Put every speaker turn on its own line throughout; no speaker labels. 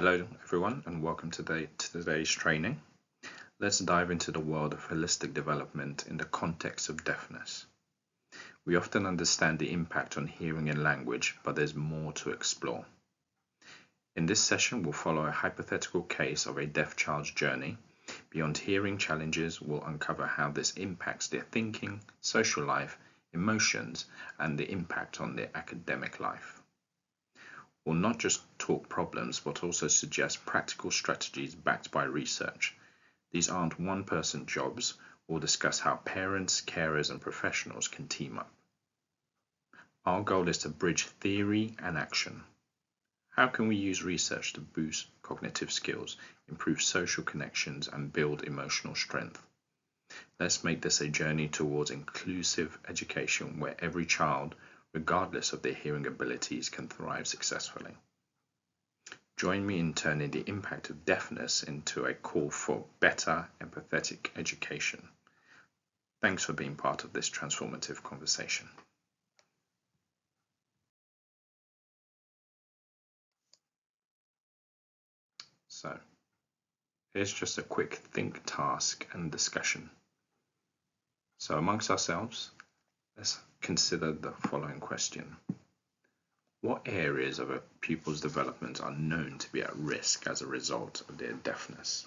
Hello everyone and welcome to today's training. Let's dive into the world of holistic development in the context of deafness. We often understand the impact on hearing and language, but there's more to explore. In this session, we'll follow a hypothetical case of a deaf child's journey. Beyond hearing challenges, we'll uncover how this impacts their thinking, social life, emotions, and the impact on their academic life. We'll not just talk problems, but also suggest practical strategies backed by research. These aren't one-person jobs. We'll discuss how parents, carers, and professionals can team up. Our goal is to bridge theory and action. How can we use research to boost cognitive skills, improve social connections, and build emotional strength? Let's make this a journey towards inclusive education where every child, regardless of their hearing abilities, can thrive successfully. Join me in turning the impact of deafness into a call for better, empathetic education. Thanks for being part of this transformative conversation. So, here's just a quick think task and discussion. So amongst ourselves, let's consider the following question. What areas of a pupil's development are known to be at risk as a result of their deafness?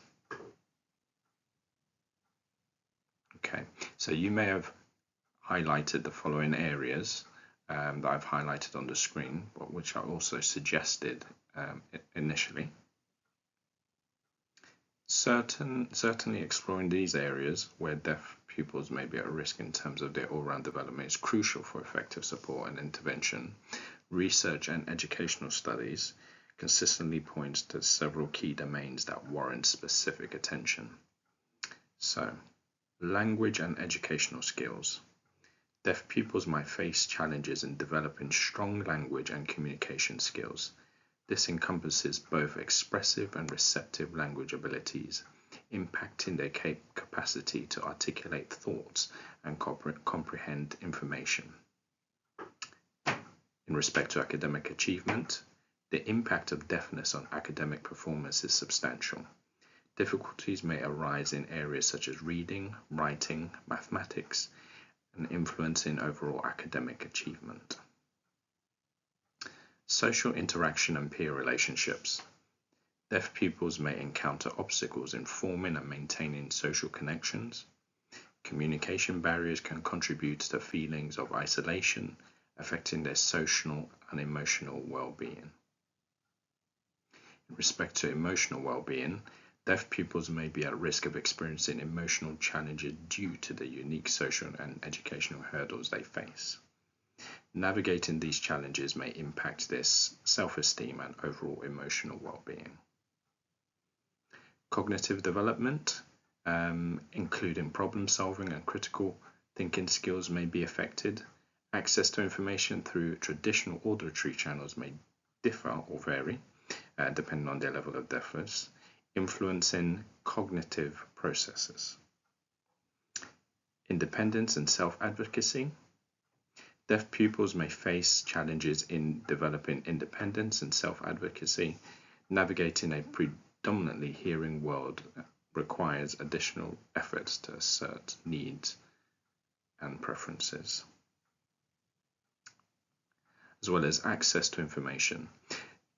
Okay, so you may have highlighted the following areas that I've highlighted on the screen, but which I also suggested initially. Certainly exploring these areas where deaf pupils may be at risk in terms of their all-round development is crucial for effective support and intervention. Research and educational studies consistently point to several key domains that warrant specific attention. So, language and educational skills. Deaf pupils might face challenges in developing strong language and communication skills. This encompasses both expressive and receptive language abilities, impacting their capacity to articulate thoughts and comprehend information. In respect to academic achievement, the impact of deafness on academic performance is substantial. Difficulties may arise in areas such as reading, writing, mathematics, and influencing overall academic achievement. Social interaction and peer relationships. Deaf pupils may encounter obstacles in forming and maintaining social connections. Communication barriers can contribute to feelings of isolation, affecting their social and emotional well-being. In respect to emotional well-being, deaf pupils may be at risk of experiencing emotional challenges due to the unique social and educational hurdles they face. Navigating these challenges may impact their self-esteem and overall emotional well-being. Cognitive development, including problem-solving and critical thinking skills, may be affected. Access to information through traditional auditory channels may differ or vary, depending on their level of deafness, influencing cognitive processes. Independence and self-advocacy. Deaf pupils may face challenges in developing independence and self-advocacy. Navigating a predominantly hearing world requires additional efforts to assert needs and preferences. As well as access to information.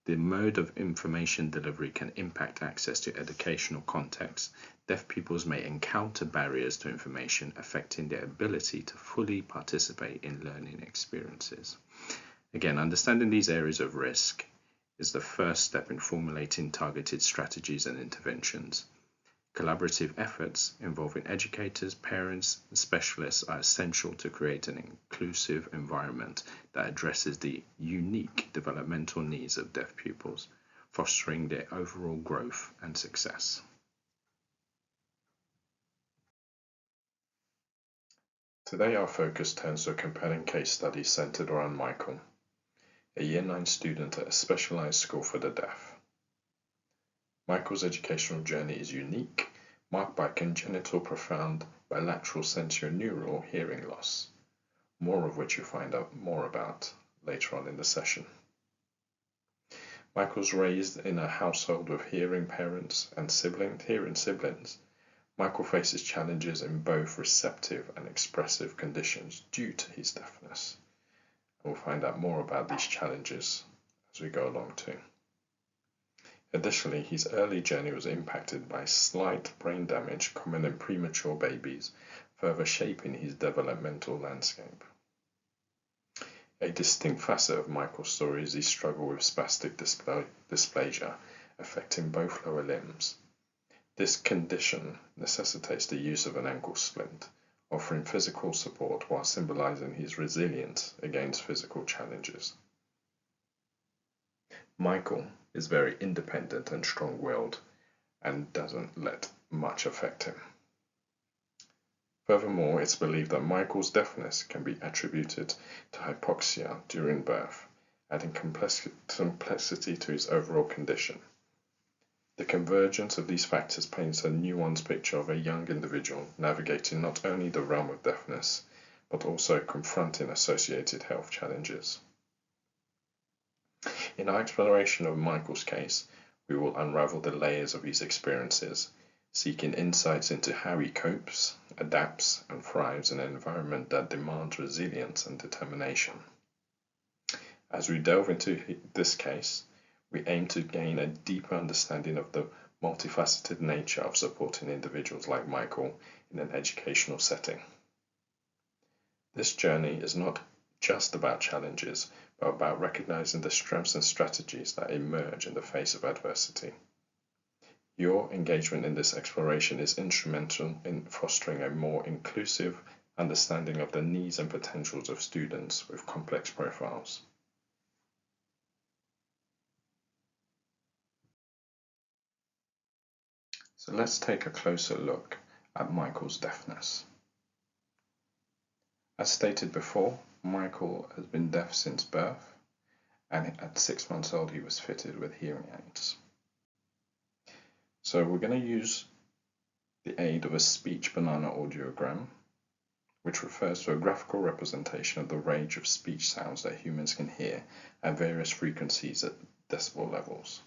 The mode of information delivery can impact access to educational context. Deaf pupils may encounter barriers to information affecting their ability to fully participate in learning experiences. Again, understanding these areas of risk is the first step in formulating targeted strategies and interventions. Collaborative efforts involving educators, parents, and specialists are essential to create an inclusive environment that addresses the unique developmental needs of deaf pupils, fostering their overall growth and success. Today our focus turns to a compelling case study centered around Michael, a Year 9 student at a specialized school for the deaf. Michael's educational journey is unique, marked by congenital profound bilateral sensorineural hearing loss, more of which you'll find out more about later on in the session. Michael's raised in a household with hearing parents and hearing siblings. Michael faces challenges in both receptive and expressive conditions due to his deafness. We'll find out more about these challenges as we go along too. Additionally, his early journey was impacted by slight brain damage common in premature babies, further shaping his developmental landscape. A distinct facet of Michael's story is his struggle with spastic dysplasia, affecting both lower limbs. This condition necessitates the use of an ankle splint, offering physical support while symbolizing his resilience against physical challenges. Michael is very independent and strong-willed and doesn't let much affect him. Furthermore, it's believed that Michael's deafness can be attributed to hypoxia during birth, adding complexity to his overall condition. The convergence of these factors paints a nuanced picture of a young individual navigating not only the realm of deafness, but also confronting associated health challenges. In our exploration of Michael's case, we will unravel the layers of his experiences, seeking insights into how he copes, adapts, and thrives in an environment that demands resilience and determination. As we delve into this case, we aim to gain a deeper understanding of the multifaceted nature of supporting individuals like Michael in an educational setting. This journey is not just about challenges, but about recognizing the strengths and strategies that emerge in the face of adversity. Your engagement in this exploration is instrumental in fostering a more inclusive understanding of the needs and potentials of students with complex profiles. So let's take a closer look at Michael's deafness. As stated before, Michael has been deaf since birth, and at 6 months old he was fitted with hearing aids. So we're going to use the aid of a speech banana audiogram, which refers to a graphical representation of the range of speech sounds that humans can hear at various frequencies at decibel levels.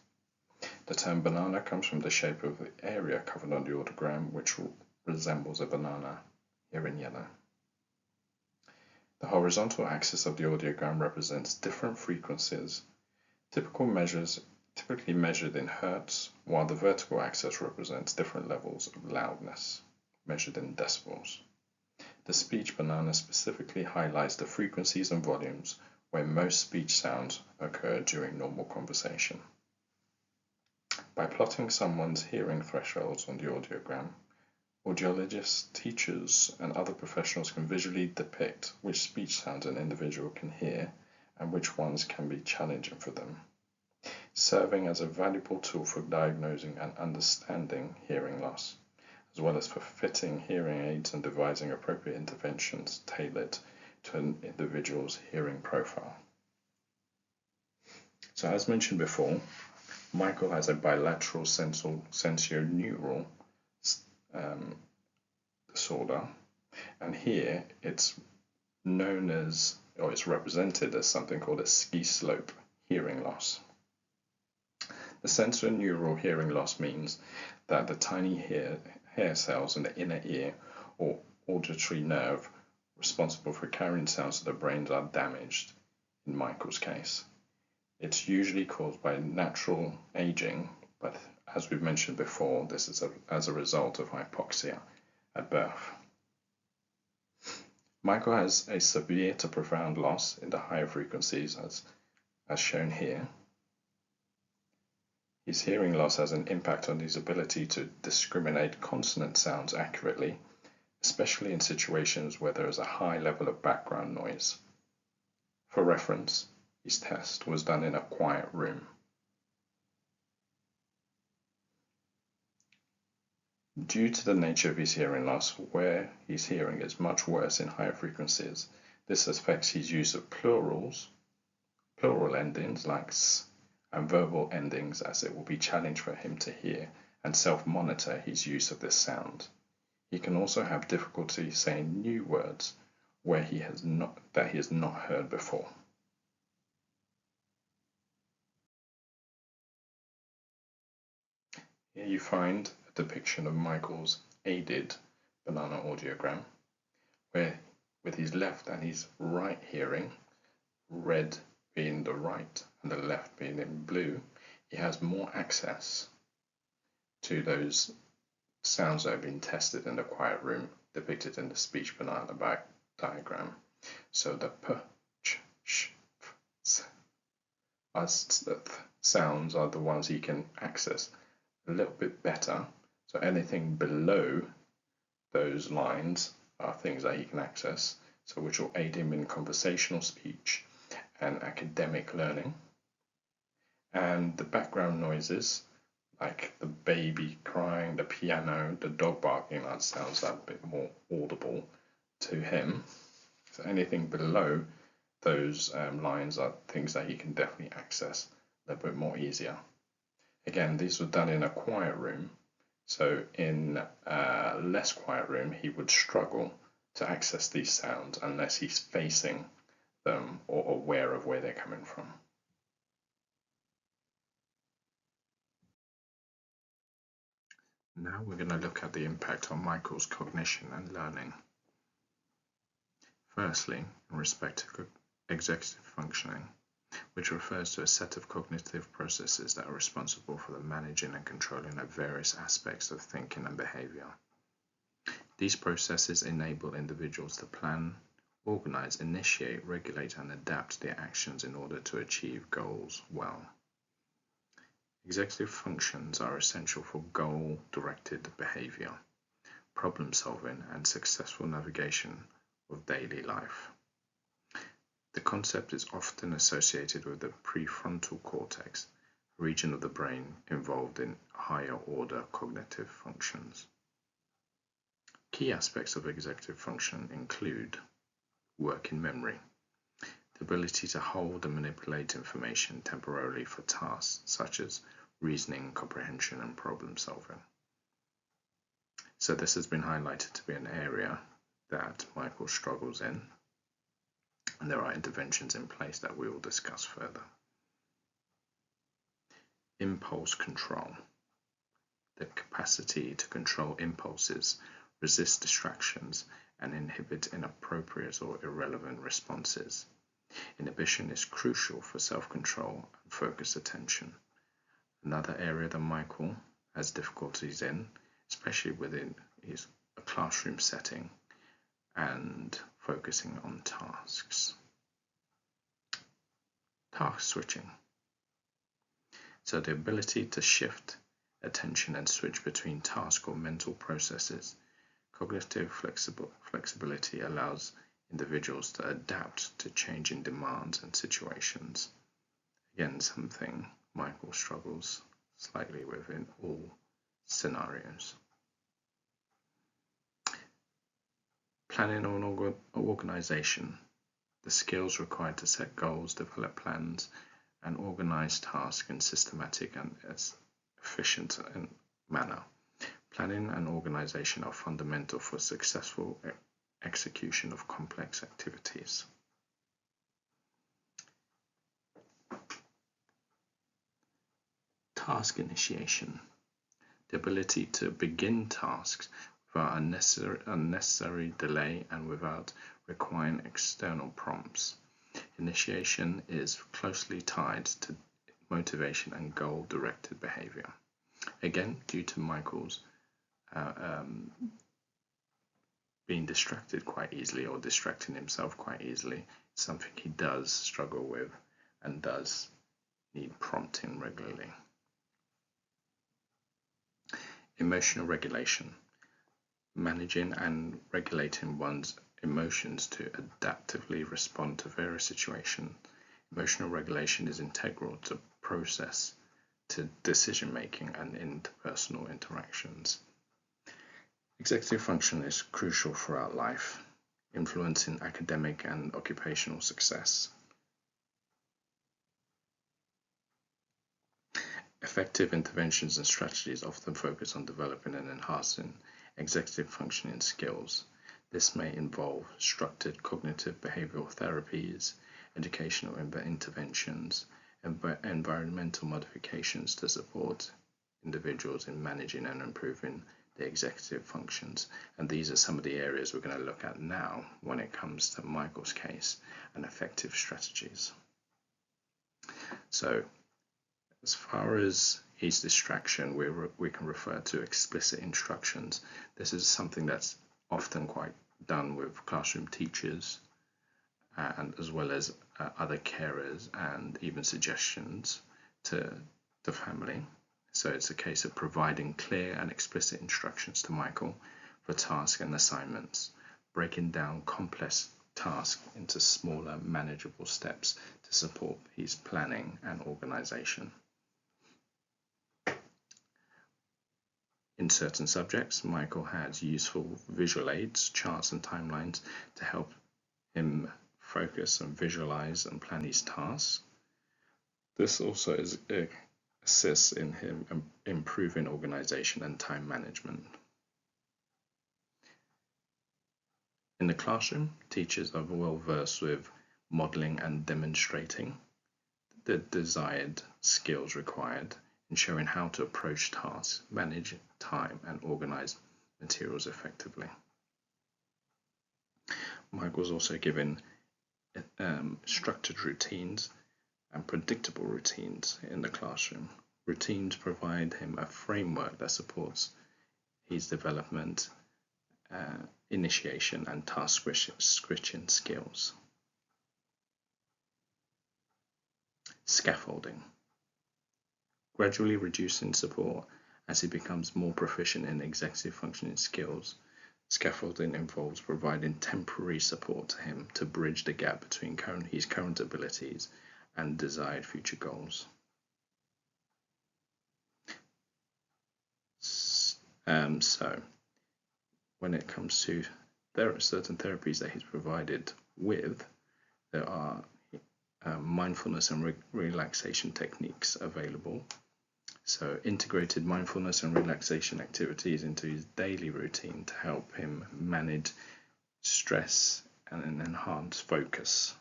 The term banana comes from the shape of the area covered on the audiogram, which resembles a banana here in yellow. The horizontal axis of the audiogram represents different frequencies, typically measured in hertz, while the vertical axis represents different levels of loudness, measured in decibels. The speech banana specifically highlights the frequencies and volumes where most speech sounds occur during normal conversation. By plotting someone's hearing thresholds on the audiogram, audiologists, teachers, and other professionals can visually depict which speech sounds an individual can hear and which ones can be challenging for them, serving as a valuable tool for diagnosing and understanding hearing loss, as well as for fitting hearing aids and devising appropriate interventions tailored to an individual's hearing profile. So as mentioned before, Michael has a bilateral sensorineural disorder, and here it's known as, or it's represented as something called a ski slope hearing loss. The sensorineural hearing loss means that the tiny hair cells in the inner ear or auditory nerve responsible for carrying sounds to the brain are damaged in Michael's case. It's usually caused by natural aging, but as we've mentioned before, this is as a result of hypoxia at birth. Michael has a severe to profound loss in the higher frequencies as shown here. His hearing loss has an impact on his ability to discriminate consonant sounds accurately, especially in situations where there is a high level of background noise. For reference, his test was done in a quiet room. Due to the nature of his hearing loss, where his hearing is much worse in higher frequencies, this affects his use of plural endings like s, and verbal endings, as it will be challenged for him to hear and self-monitor his use of this sound. He can also have difficulty saying new words where he has not heard before. Here you find a depiction of Michael's aided banana audiogram, where with his left and his right hearing, red being the right and the left being in blue, he has more access to those sounds that have been tested in the quiet room, depicted in the speech banana diagram. So the p, ch, sh, f, s sounds are the ones he can access a little bit better. So anything below those lines are things that he can access, so which will aid him in conversational speech and academic learning. And the background noises, like the baby crying, the piano, the dog barking, that sounds a bit more audible to him. So anything below those lines are things that he can definitely access a little bit more easier. Again, these were done in a quiet room, so in a less quiet room he would struggle to access these sounds unless he's facing them or aware of where they're coming from. Now we're going to look at the impact on Michael's cognition and learning. Firstly, in respect to executive functioning, which refers to a set of cognitive processes that are responsible for the managing and controlling of various aspects of thinking and behavior. These processes enable individuals to plan, organize, initiate, regulate, and adapt their actions in order to achieve goals well. Executive functions are essential for goal-directed behavior, problem-solving, and successful navigation of daily life. The concept is often associated with the prefrontal cortex, a region of the brain involved in higher-order cognitive functions. Key aspects of executive function include working memory, the ability to hold and manipulate information temporarily for tasks such as reasoning, comprehension, and problem solving. So this has been highlighted to be an area that Michael struggles in, and there are interventions in place that we will discuss further. Impulse control, the capacity to control impulses, resist distractions, and inhibit inappropriate or irrelevant responses. Inhibition is crucial for self-control and focused attention. Another area that Michael has difficulties in, especially within his classroom setting and focusing on tasks. Task switching. So the ability to shift attention and switch between task or mental processes. Cognitive flexibility allows individuals to adapt to changing demands and situations. Again, something Michael struggles slightly with in all scenarios. Planning and organization, the skills required to set goals, develop plans, and organize tasks in systematic and efficient manner. Planning and organization are fundamental for successful execution of complex activities. Task initiation, the ability to begin tasks without unnecessary delay and without requiring external prompts. Initiation is closely tied to motivation and goal-directed behavior. Again, due to Michael's being distracted quite easily or distracting himself quite easily, it's something he does struggle with and does need prompting regularly. Emotional regulation, managing and regulating one's emotions to adaptively respond to various situations. Emotional regulation is integral to process to decision making and interpersonal interactions. Executive function is crucial throughout life, influencing academic and occupational success. Effective interventions and strategies often focus on developing and enhancing executive functioning skills. This may involve structured cognitive behavioral therapies, educational interventions, and environmental modifications to support individuals in managing and improving the executive functions. And these are some of the areas we're going to look at now when it comes to Michael's case and effective strategies. So as far as his distraction, we can refer to explicit instructions. This is something that's often quite done with classroom teachers and as well as other carers, and even suggestions to the family. So it's a case of providing clear and explicit instructions to Michael for tasks and assignments, breaking down complex tasks into smaller, manageable steps to support his planning and organization. In certain subjects, Michael has useful visual aids, charts and timelines to help him focus and visualize and plan his tasks. This also assists in him improving organization and time management. In the classroom, teachers are well versed with modeling and demonstrating the desired skills required in showing how to approach tasks, manage time, and organize materials effectively. Michael's also given structured routines and predictable routines in the classroom. Routines provide him a framework that supports his development, initiation, and task switching skills. Scaffolding. Gradually reducing support as he becomes more proficient in executive functioning skills. Scaffolding involves providing temporary support to him to bridge the gap between his current abilities and desired future goals. So when it comes to certain therapies that he's provided with, there are mindfulness and relaxation techniques available. So integrated mindfulness and relaxation activities into his daily routine to help him manage stress and enhance focus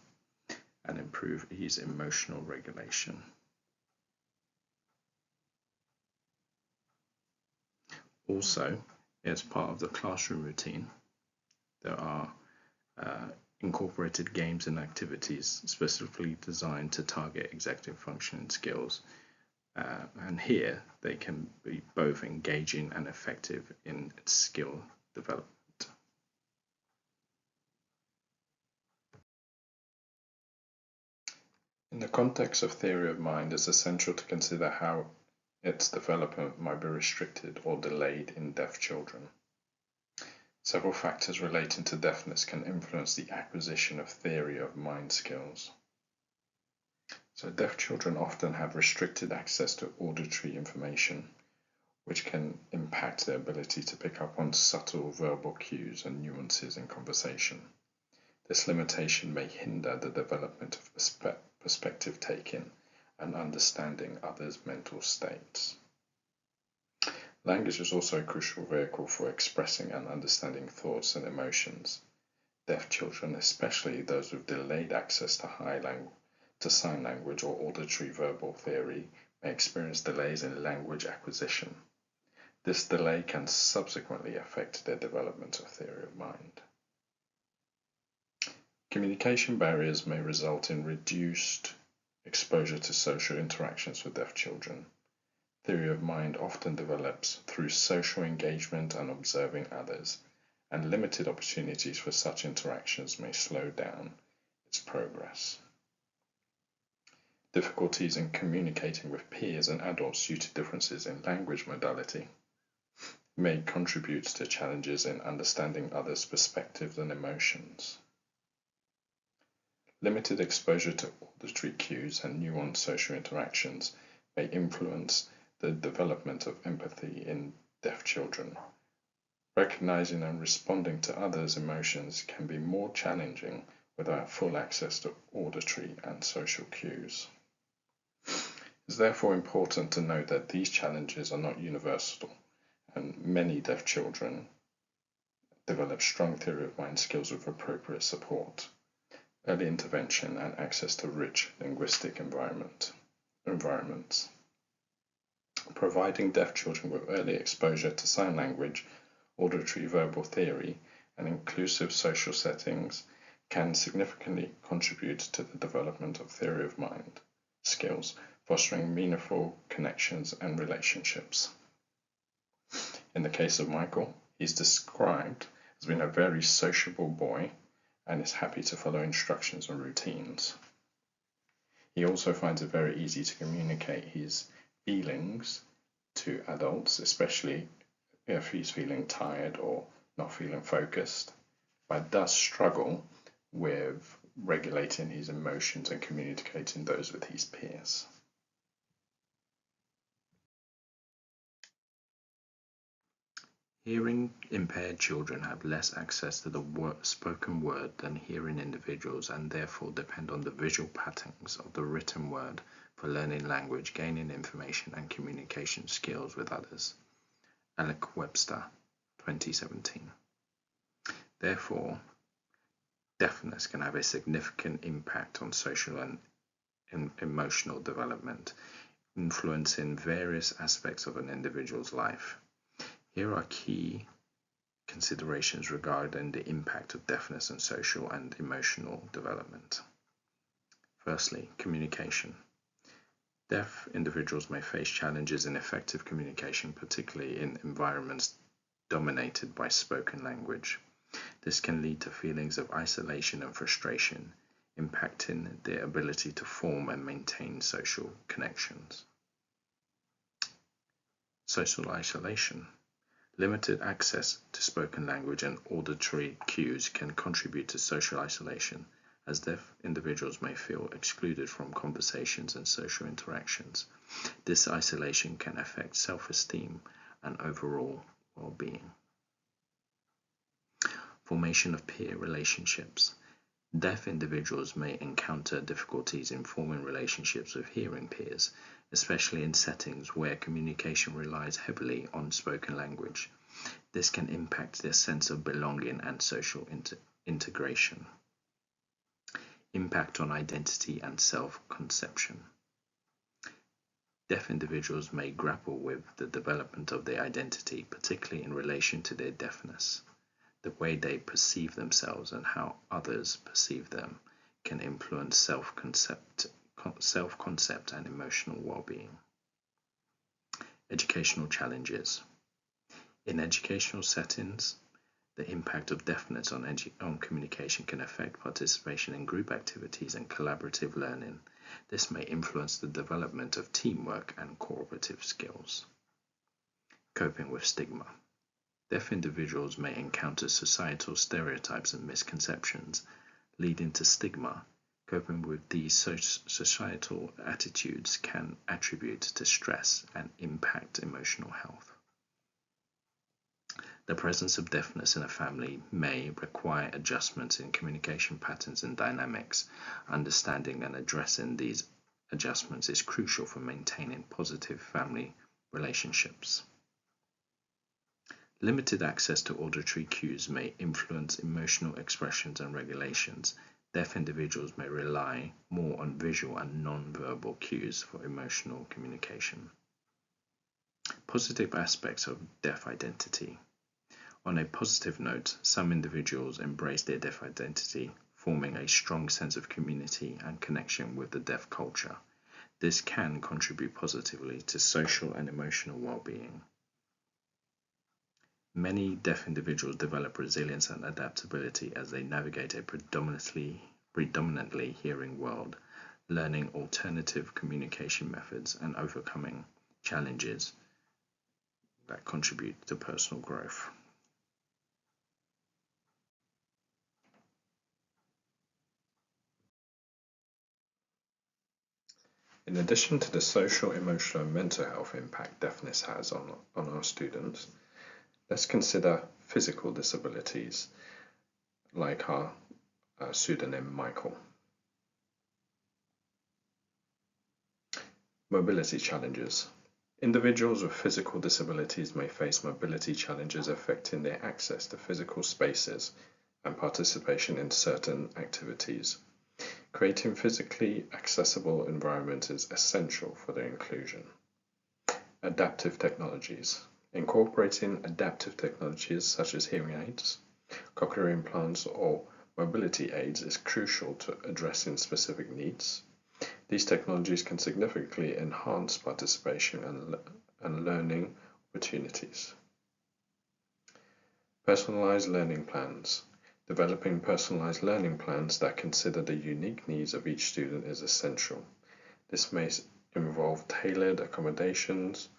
and improve his emotional regulation. Also, as part of the classroom routine, there are incorporated games and activities specifically designed to target executive functioning skills. And here they can be both engaging and effective in skill development. In the context of theory of mind, it's essential to consider how its development might be restricted or delayed in deaf children. Several factors relating to deafness can influence the acquisition of theory of mind skills. So deaf children often have restricted access to auditory information, which can impact their ability to pick up on subtle verbal cues and nuances in conversation. This limitation may hinder the development of perspective taking and understanding others' mental states. Language is also a crucial vehicle for expressing and understanding thoughts and emotions. Deaf children, especially those with delayed access to sign language or auditory verbal theory, may experience delays in language acquisition. This delay can subsequently affect their development of theory of mind. Communication barriers may result in reduced exposure to social interactions for deaf children. Theory of mind often develops through social engagement and observing others, and limited opportunities for such interactions may slow down its progress. Difficulties in communicating with peers and adults due to differences in language modality may contribute to challenges in understanding others' perspectives and emotions. Limited exposure to auditory cues and nuanced social interactions may influence the development of empathy in deaf children. Recognizing and responding to others' emotions can be more challenging without full access to auditory and social cues. It is therefore important to note that these challenges are not universal, and many deaf children develop strong theory of mind skills with appropriate support, early intervention, and access to rich linguistic environments. Providing deaf children with early exposure to sign language, auditory verbal theory, and inclusive social settings can significantly contribute to the development of theory of mind skills, fostering meaningful connections and relationships. In the case of Michael, he's described as being a very sociable boy and is happy to follow instructions and routines. He also finds it very easy to communicate his feelings to adults, especially if he's feeling tired or not feeling focused, but does struggle with regulating his emotions and communicating those with his peers. Hearing impaired children have less access to the spoken word than hearing individuals and therefore depend on the visual patterns of the written word for learning language, gaining information, and communication skills with others. Alec Webster, 2017. Therefore, deafness can have a significant impact on social and emotional development, influencing various aspects of an individual's life. Here are key considerations regarding the impact of deafness on social and emotional development. Firstly, communication. Deaf individuals may face challenges in effective communication, particularly in environments dominated by spoken language. This can lead to feelings of isolation and frustration, impacting their ability to form and maintain social connections. Social isolation. Limited access to spoken language and auditory cues can contribute to social isolation, as deaf individuals may feel excluded from conversations and social interactions. This isolation can affect self-esteem and overall well-being. Formation of peer relationships. Deaf individuals may encounter difficulties in forming relationships with hearing peers, especially in settings where communication relies heavily on spoken language. This can impact their sense of belonging and social integration. Impact on identity and self-conception. Deaf individuals may grapple with the development of their identity, particularly in relation to their deafness. The way they perceive themselves and how others perceive them can influence self-concept and emotional well-being. Educational challenges. In educational settings, the impact of deafness on communication can affect participation in group activities and collaborative learning. This may influence the development of teamwork and cooperative skills. Coping with stigma. Deaf individuals may encounter societal stereotypes and misconceptions, leading to stigma. Coping with these societal attitudes can attribute to stress and impact emotional health. The presence of deafness in a family may require adjustments in communication patterns and dynamics. Understanding and addressing these adjustments is crucial for maintaining positive family relationships. Limited access to auditory cues may influence emotional expressions and regulations. Deaf individuals may rely more on visual and non-verbal cues for emotional communication. Positive aspects of deaf identity. On a positive note, some individuals embrace their deaf identity, forming a strong sense of community and connection with the deaf culture. This can contribute positively to social and emotional well-being. Many deaf individuals develop resilience and adaptability as they navigate a predominantly hearing world, learning alternative communication methods and overcoming challenges that contribute to personal growth. In addition to the social, emotional, and mental health impact deafness has on our students, let's consider physical disabilities, like our pseudonym Michael. Mobility challenges. Individuals with physical disabilities may face mobility challenges affecting their access to physical spaces and participation in certain activities. Creating physically accessible environments is essential for their inclusion. Adaptive technologies. Incorporating adaptive technologies such as hearing aids, cochlear implants, or mobility aids is crucial to addressing specific needs. These technologies can significantly enhance participation and learning opportunities. Personalized learning plans. Developing personalized learning plans that consider the unique needs of each student is essential. This may involve tailored accommodations,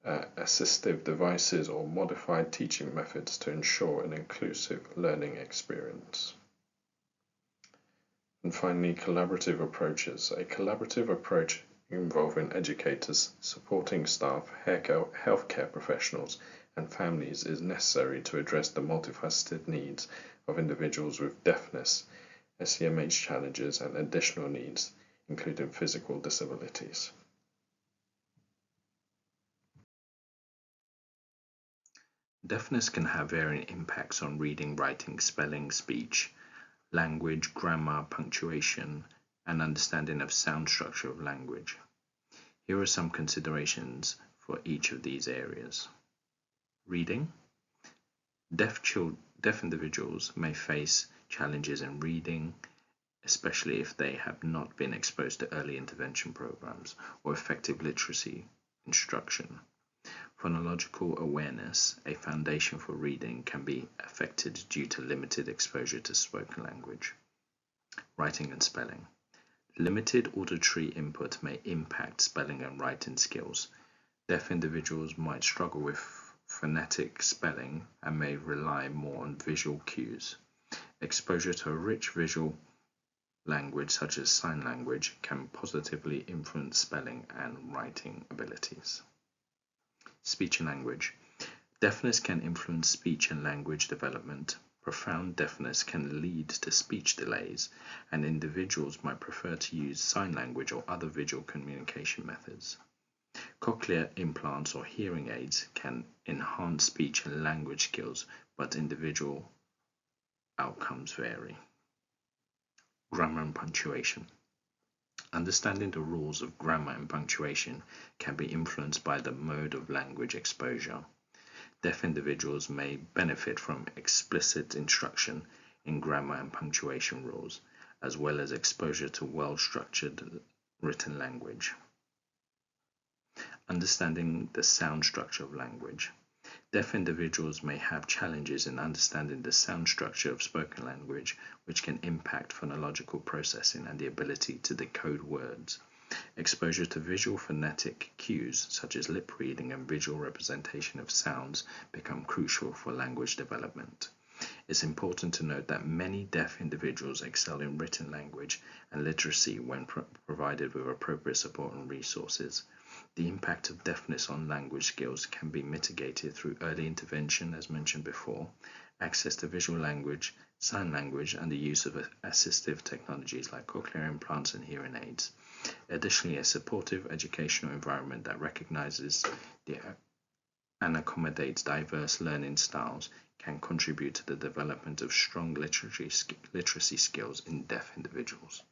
assistive devices, or modified teaching methods to ensure an inclusive learning experience. And finally, collaborative approaches. A collaborative approach involving educators, supporting staff, healthcare professionals, and families is necessary to address the multifaceted needs of individuals with deafness, SEMH challenges, and additional needs, including physical disabilities. Deafness can have varying impacts on reading, writing, spelling, speech, language, grammar, punctuation, and understanding of sound structure of language. Here are some considerations for each of these areas. Reading. Deaf individuals may face challenges in reading, especially if they have not been exposed to early intervention programs or effective literacy instruction. Phonological awareness, a foundation for reading, can be affected due to limited exposure to spoken language. Writing and spelling. Limited auditory input may impact spelling and writing skills. Deaf individuals might struggle with phonetic spelling and may rely more on visual cues. Exposure to a rich visual language such as sign language can positively influence spelling and writing abilities. Speech and language. Deafness can influence speech and language development. Profound deafness can lead to speech delays, and individuals might prefer to use sign language or other visual communication methods. Cochlear implants or hearing aids can enhance speech and language skills, but individual outcomes vary. Grammar and punctuation. Understanding the rules of grammar and punctuation can be influenced by the mode of language exposure. Deaf individuals may benefit from explicit instruction in grammar and punctuation rules, as well as exposure to well-structured written language. Understanding the sound structure of language. Deaf individuals may have challenges in understanding the sound structure of spoken language, which can impact phonological processing and the ability to decode words. Exposure to visual phonetic cues, such as lip reading and visual representation of sounds, become crucial for language development. It's important to note that many deaf individuals excel in written language and literacy when provided with appropriate support and resources. The impact of deafness on language skills can be mitigated through early intervention, as mentioned before, access to visual language, sign language, and the use of assistive technologies like cochlear implants and hearing aids. Additionally, a supportive educational environment that recognizes and accommodates diverse learning styles can contribute to the development of strong literacy skills in deaf individuals.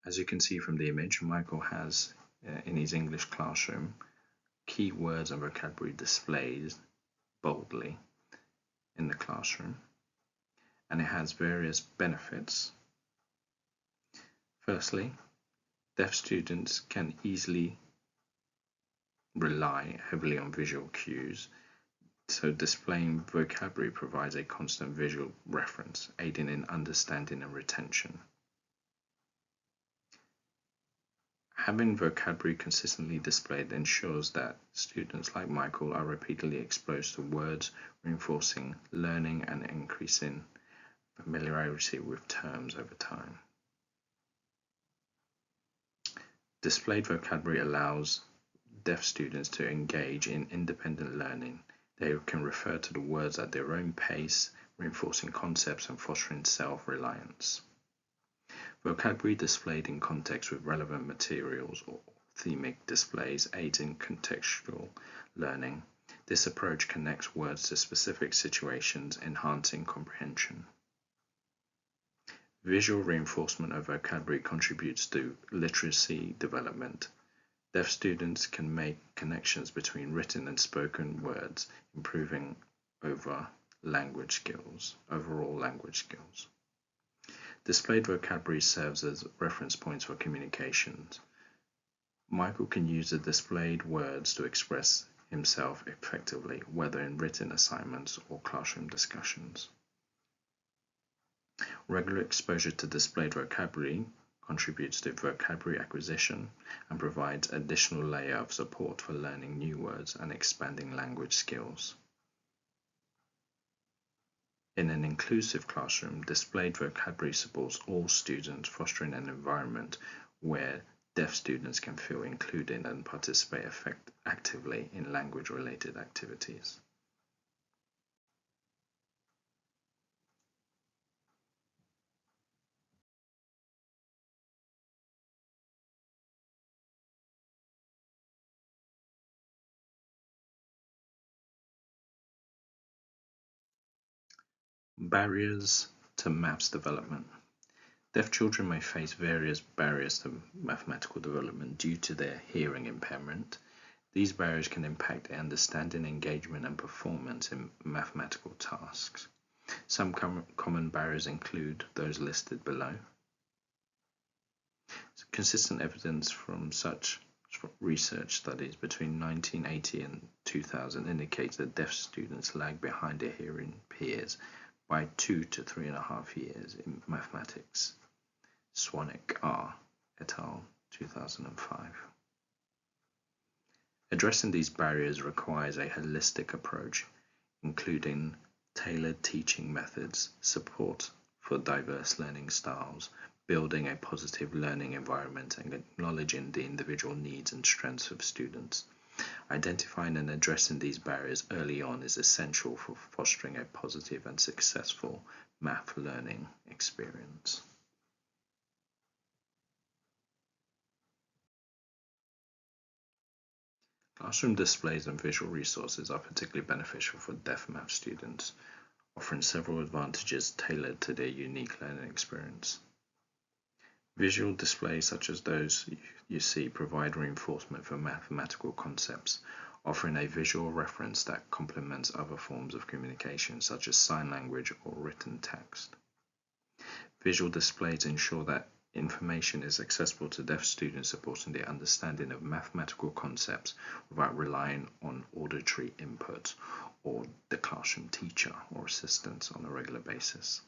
As you can see from the image, Michael has in his English classroom key words and vocabulary displayed boldly in the classroom, and it has various benefits. Firstly, deaf students can easily rely heavily on visual cues, so displaying vocabulary provides a constant visual reference, aiding in understanding and retention. Having vocabulary consistently displayed ensures that students like Michael are repeatedly exposed to words, reinforcing learning and increasing familiarity with terms over time. Displayed vocabulary allows deaf students to engage in independent learning. They can refer to the words at their own pace, reinforcing concepts and fostering self-reliance. Vocabulary displayed in context with relevant materials or thematic displays aids in contextual learning. This approach connects words to specific situations, enhancing comprehension. Visual reinforcement of vocabulary contributes to literacy development. Deaf students can make connections between written and spoken words, improving overall language skills. Displayed vocabulary serves as reference points for communications. Michael can use the displayed words to express himself effectively, whether in written assignments or classroom discussions. Regular exposure to displayed vocabulary contributes to vocabulary acquisition and provides additional layer of support for learning new words and expanding language skills. In an inclusive classroom, displayed vocabulary supports all students, fostering an environment where deaf students can feel included and participate actively in language-related activities. Barriers to maths development. Deaf children may face various barriers to mathematical development due to their hearing impairment. These barriers can impact their understanding, engagement, and performance in mathematical tasks. Some common barriers include those listed below. Consistent evidence from such research studies between 1980 and 2000 indicates that deaf students lag behind their hearing peers by 2 to 3.5 years in mathematics. Swanwick R. et al. 2005. Addressing these barriers requires a holistic approach, including tailored teaching methods, support for diverse learning styles, building a positive learning environment, and acknowledging the individual needs and strengths of students. Identifying and addressing these barriers early on is essential for fostering a positive and successful math learning experience. Classroom displays and visual resources are particularly beneficial for deaf math students, offering several advantages tailored to their unique learning experience. Visual displays such as those you see provide reinforcement for mathematical concepts, offering a visual reference that complements other forms of communication such as sign language or written text. Visual displays ensure that information is accessible to deaf students, supporting their understanding of mathematical concepts without relying on auditory input or the classroom teacher or assistants on a regular basis.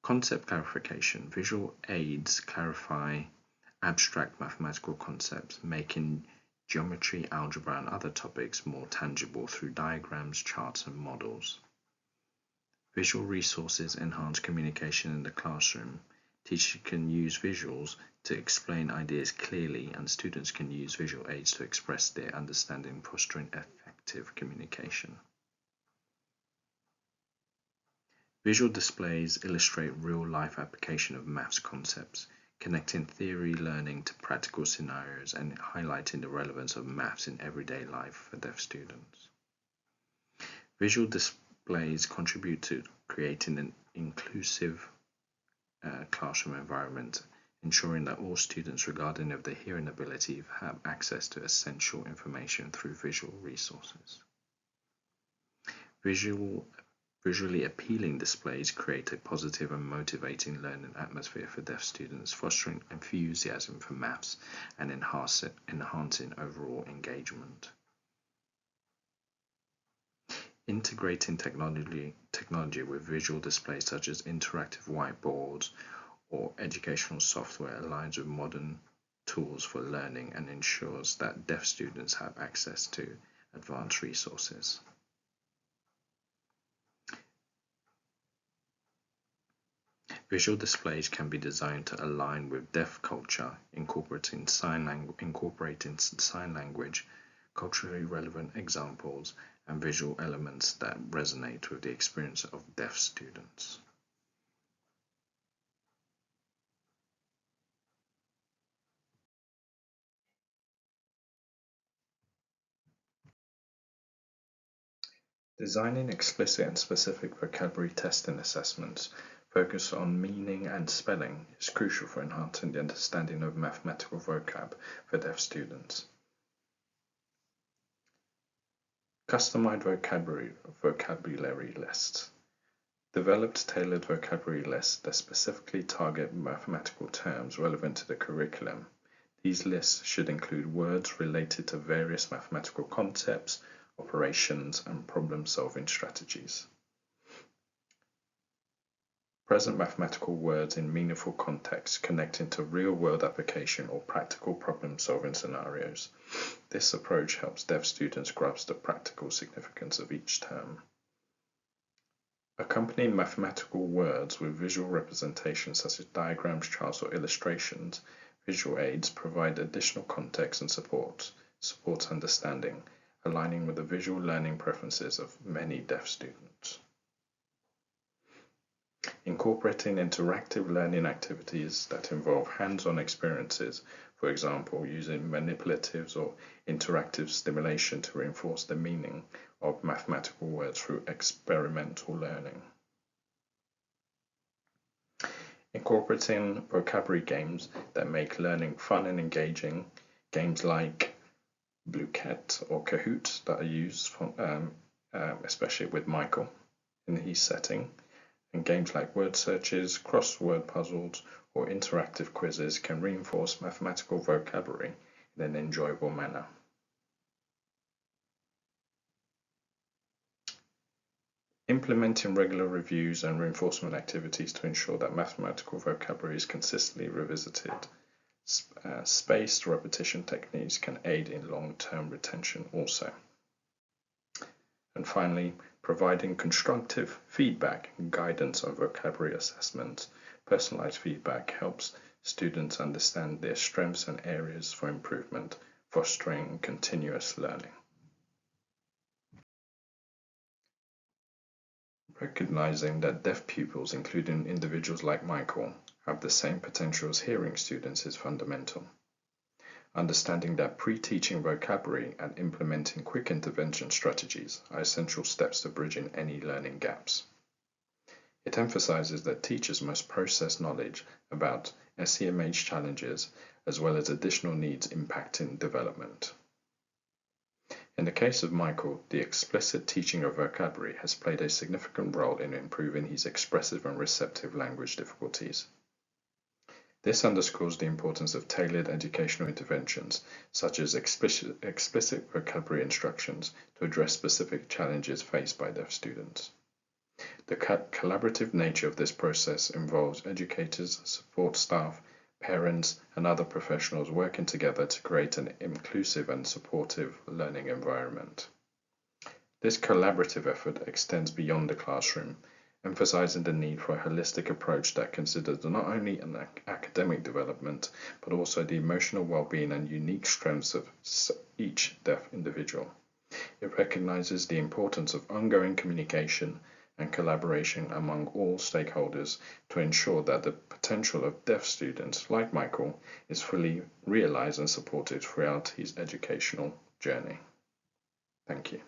Concept clarification. Visual aids clarify abstract mathematical concepts, making geometry, algebra, and other topics more tangible through diagrams, charts, and models. Visual resources enhance communication in the classroom. Teachers can use visuals to explain ideas clearly, and students can use visual aids to express their understanding, fostering effective communication. Visual displays illustrate real-life application of maths concepts, connecting theory learning to practical scenarios and highlighting the relevance of maths in everyday life for deaf students. Visual displays contribute to creating an inclusive classroom environment, ensuring that all students, regardless of their hearing ability, have access to essential information through visual resources. Visually appealing displays create a positive and motivating learning atmosphere for deaf students, fostering enthusiasm for maths and enhancing overall engagement. Integrating technology with visual displays such as interactive whiteboards or educational software aligns with modern tools for learning and ensures that deaf students have access to advanced resources. Visual displays can be designed to align with deaf culture, incorporating sign language, culturally relevant examples, and visual elements that resonate with the experience of deaf students. Designing explicit and specific vocabulary testing assessments Focus on meaning and spelling is crucial for enhancing the understanding of mathematical vocab for deaf students. Customized vocabulary lists. Developed tailored vocabulary lists that specifically target mathematical terms relevant to the curriculum. These lists should include words related to various mathematical concepts, operations, and problem-solving strategies. Present mathematical words in meaningful context connecting to real-world application or practical problem-solving scenarios. This approach helps deaf students grasp the practical significance of each term. Accompany mathematical words with visual representations such as diagrams, charts, or illustrations. Visual aids provide additional context and support understanding, aligning with the visual learning preferences of many deaf students. Incorporating interactive learning activities that involve hands-on experiences, for example, using manipulatives or interactive stimulation to reinforce the meaning of mathematical words through experimental learning. Incorporating vocabulary games that make learning fun and engaging, games like Bluecat or Kahoot that are used especially with Michael in his setting, and games like word searches, crossword puzzles, or interactive quizzes can reinforce mathematical vocabulary in an enjoyable manner. Implementing regular reviews and reinforcement activities to ensure that mathematical vocabulary is consistently revisited. Spaced repetition techniques can aid in long-term retention also. And finally, providing constructive feedback and guidance on vocabulary assessment. Personalized feedback helps students understand their strengths and areas for improvement, fostering continuous learning. Recognizing that deaf pupils, including individuals like Michael, have the same potential as hearing students is fundamental. Understanding that pre-teaching vocabulary and implementing quick intervention strategies are essential steps to bridging any learning gaps. It emphasizes that teachers must process knowledge about SEMH challenges as well as additional needs impacting development. In the case of Michael, the explicit teaching of vocabulary has played a significant role in improving his expressive and receptive language difficulties. This underscores the importance of tailored educational interventions, such as explicit vocabulary instructions to address specific challenges faced by deaf students. The collaborative nature of this process involves educators, support staff, parents, and other professionals working together to create an inclusive and supportive learning environment. This collaborative effort extends beyond the classroom, emphasizing the need for a holistic approach that considers not only an academic development, but also the emotional well-being and unique strengths of each deaf individual. It recognizes the importance of ongoing communication and collaboration among all stakeholders to ensure that the potential of deaf students like Michael is fully realized and supported throughout his educational journey. Thank you.